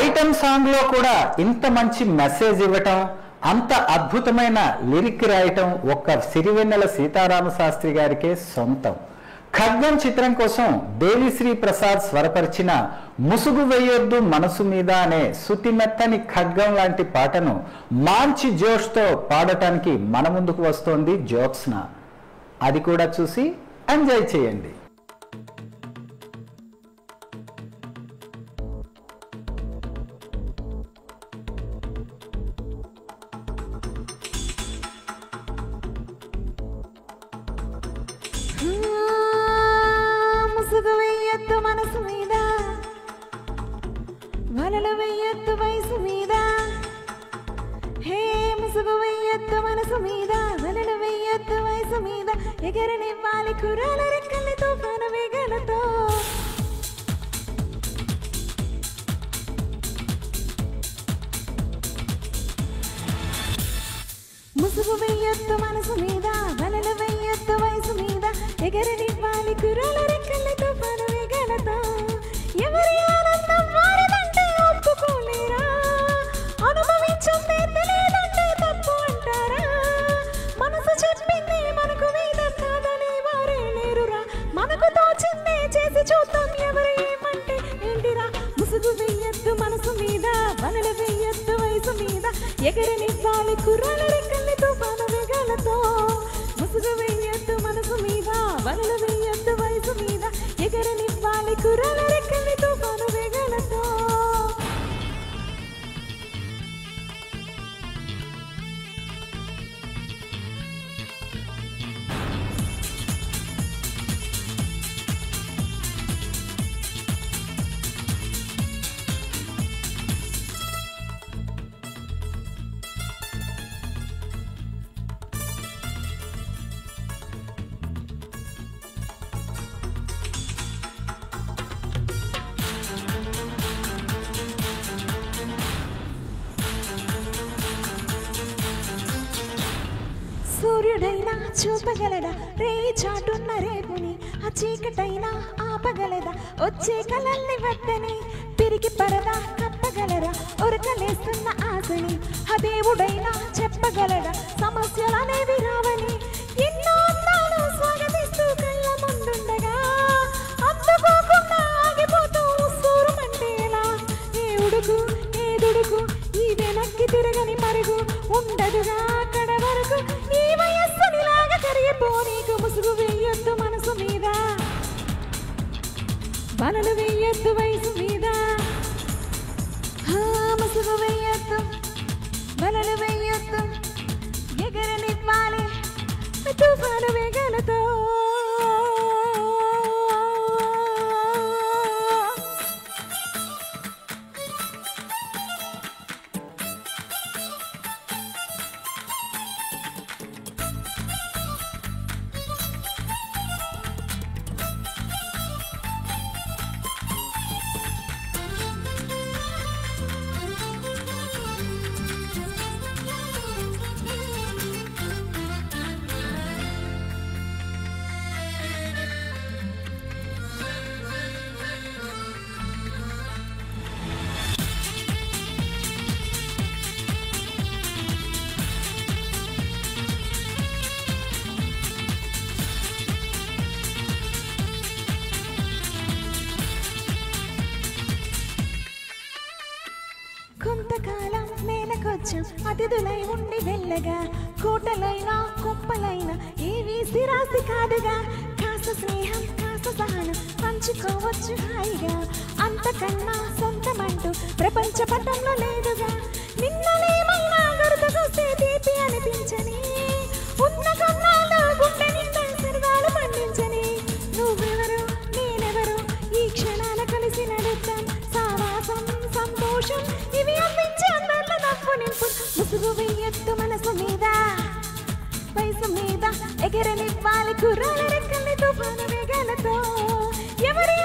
Item song లో కూడా ఇంత మంచి మెసేజ్ ఇవ్వటం, అంత అద్భుతమైన లిరిక్ రాయటం ఒక్క సిరివెన్నెల సీతారామ శాస్త్రి గారికే సొంతం. ఖడ్గం చిత్రం కోసం దేవిశ్రీ ప్రసాద్ స్వరపరిచిన ముసుగు వేయొద్దు మనసు మీద అనే సుతిమెత్తని ఖడ్గం లాంటి పాటను మంచి జోష్తో పాడటానికి మన ముందుకు వస్తోంది జ్యోత్స్న. అది కూడా చూసి ఎంజాయ్ చేయండి. ముసుగు వేయొద్దు మనసు మీద, వలలు వేయొద్దు వయసు మీద. హే ముసుగు వేయొద్దు మనసు మీద, వలలు వేయొద్దు వయసు మీద. ఎగరనివ్వాలి కుర్రాల రెక్కల్ని తుఫాను వేగలతో. ముసుగు వేయొద్దు మనసు మీద, వలలు వేయొద్దు వయసు మీద. ఎగరనివ్వాలి కుర్రాల రెక్కల్ని తుఫాను వేగలతో. ఎవరి ఆనందం వారిదంటే ఒప్పుకోలేరా, అనుభవించుందే తెలియదంటే తప్పు అంటారా. మనసు చెప్పింది మనకు వేదం కాదని వారే లేరురా. మనకు తోచిందే చేసి చూద్దాం ఎవరు ఏమంటే ఏంటిరా. ముసుగు వేయొద్దు మనసు మీద, వలలు వేయొద్దు వయసు మీద. ఎగరనివ్వాలి కుర్రాల రెక్కల్ని తుఫాను వేగలతో. ముసుగు వేయొద్దు మనసు మీద, వలలు వేయొద్దు వయసు మీద. ఎగరనివ్వాలి కుర్రాల రెక్కల్ని తుఫాను వేగలతో. సూర్యుడైనా చూపగలడా రేయి చాటున్న రేపుని, ఆ చీకటైనా ఆపగలదా వచ్చే కలల్ని వద్దనే. తిరిగి పరదా కప్పగలరా ఉరకలేస్తున్న ఆశని, ఆ దేవుడైనా చెప్పగలడా సమస్యలనేవి రావని. ఎన్నో అందాలు స్వాగతిస్తూ కళ్ళ ముందుండగా అందుకోకుండా ఆగిపోతూ సూరమంటే ఎలా. ఏ ఉడుకు ఏ దుడుకు ఈ వెనక్కి తిరగని మరుగు ఉండదుగా అక్కడ వరకు. ఈ వయస్సునిలాగా కరిగిపోనీకు ముసుగు వేయొద్దు మనసు మీద, వలలు వేయొద్దు వయసు మీద. ముసుగు వేయొద్దు వలలు వేయొద్దు, ఎగరనివ్వాలి తుఫాను వేగలతో. కొంతకాలం నేలకొచ్చాం అతిథులై ఉండి వెళ్ళగా, కోటలైనా కుప్పలైనా ఏవీ సిరాసి కాదుగా. కాస్త స్నేహం కాస్త సహనం పంచుకోవచ్చు హాయిగా, అంతకన్నా సొంతమంటూ ప్రపంచ పటంలో లేదుగా. నిన్ననేమైనా గుర్తుకొస్తే తీపి అనిపించని, ఉన్న కొన్నాళ్ళు గుండె నిండా సరదాలు పండించని. నువ్వెవరు నేనెవరు ఈ క్షణాల కలిసి నడుద్దాం, సావాసం సంతోషం ఇవి అందించి అందర్ల నవ్వు నింపు. ముసుగు వేయొద్దు మనసు మీద, వయసు మీద. ఎగరనివ్వాలి కుర్రాల రెక్కల్ని తుఫాను వేగలతో. ఎవరి